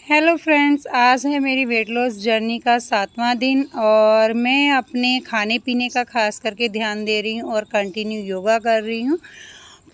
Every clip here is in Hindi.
हेलो फ्रेंड्स, आज है मेरी वेट लॉस जर्नी का 7वां दिन और मैं अपने खाने पीने का खास करके ध्यान दे रही हूँ और कंटिन्यू योगा कर रही हूँ।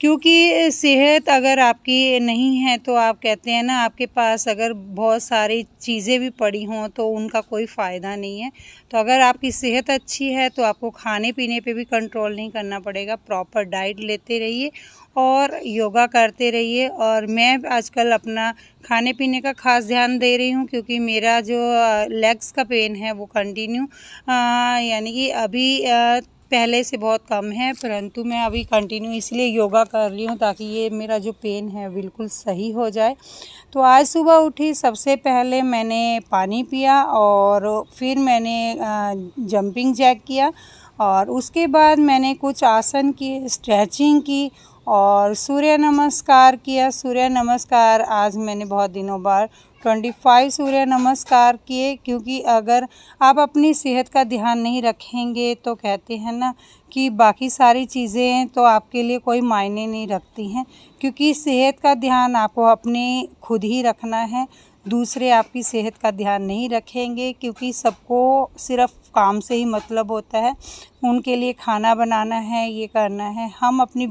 क्योंकि सेहत अगर आपकी नहीं है तो आप कहते हैं ना, आपके पास अगर बहुत सारी चीज़ें भी पड़ी हों तो उनका कोई फ़ायदा नहीं है। तो अगर आपकी सेहत अच्छी है तो आपको खाने पीने पे भी कंट्रोल नहीं करना पड़ेगा। प्रॉपर डाइट लेते रहिए और योगा करते रहिए। और मैं आजकल अपना खाने पीने का ख़ास ध्यान दे रही हूँ, क्योंकि मेरा जो लेग्स का पेन है वो कंटिन्यू यानी कि अभी पहले से बहुत कम है, परंतु मैं अभी कंटिन्यू इसलिए योगा कर रही हूँ ताकि ये मेरा जो पेन है बिल्कुल सही हो जाए। तो आज सुबह उठी, सबसे पहले मैंने पानी पिया और फिर मैंने जंपिंग जैक किया और उसके बाद मैंने कुछ आसन किए, स्ट्रेचिंग की और सूर्य नमस्कार किया। सूर्य नमस्कार आज मैंने बहुत दिनों बाद 25 सूर्य नमस्कार किए, क्योंकि अगर आप अपनी सेहत का ध्यान नहीं रखेंगे तो कहते हैं ना कि बाकी सारी चीज़ें तो आपके लिए कोई मायने नहीं रखती हैं। क्योंकि सेहत का ध्यान आपको अपने खुद ही रखना है, दूसरे आपकी सेहत का ध्यान नहीं रखेंगे। क्योंकि सबको सिर्फ काम से ही मतलब होता है, उनके लिए खाना बनाना है, ये करना है। हम अपनी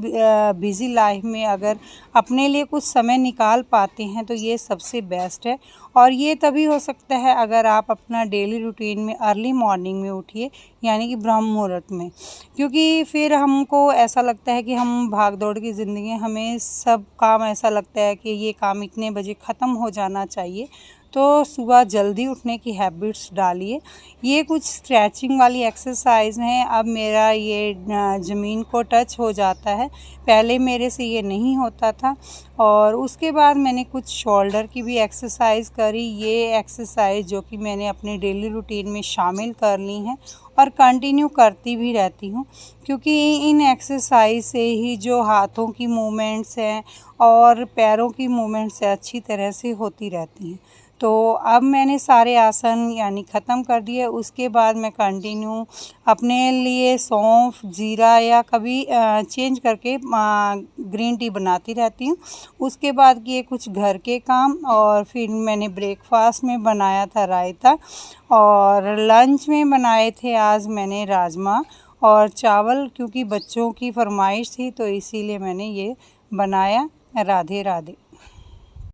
बिज़ी लाइफ में अगर अपने लिए कुछ समय निकाल पाते हैं तो ये सबसे बेस्ट है। और ये तभी हो सकता है अगर आप अपना डेली रूटीन में अर्ली मॉर्निंग में उठिए, यानी कि ब्रह्म मुहूर्त में। क्योंकि फिर हमको ऐसा लगता है कि हम भाग दौड़ की ज़िंदगी, हमें सब काम ऐसा लगता है कि ये काम इतने बजे ख़त्म हो जाना चाहिए। तो सुबह जल्दी उठने की हैबिट्स डालिए। ये कुछ स्ट्रेचिंग वाली एक्सरसाइज हैं। अब मेरा ये ज़मीन को टच हो जाता है, पहले मेरे से ये नहीं होता था। और उसके बाद मैंने कुछ शोल्डर की भी एक्सरसाइज करी। ये एक्सरसाइज जो कि मैंने अपने डेली रूटीन में शामिल कर ली हैं और कंटिन्यू करती भी रहती हूँ। क्योंकि इन एक्सरसाइज से ही जो हाथों की मूवमेंट्स हैं और पैरों की मूवमेंट्स अच्छी तरह से होती रहती हैं। तो अब मैंने सारे आसन यानी ख़त्म कर दिए। उसके बाद मैं कंटिन्यू अपने लिए सौंफ, जीरा या कभी चेंज करके ग्रीन टी बनाती रहती हूँ। उसके बाद किए कुछ घर के काम और फिर मैंने ब्रेकफास्ट में बनाया था रायता और लंच में बनाए थे आज मैंने राजमा और चावल, क्योंकि बच्चों की फरमाइश थी तो इसीलिए मैंने ये बनाया। राधे राधे।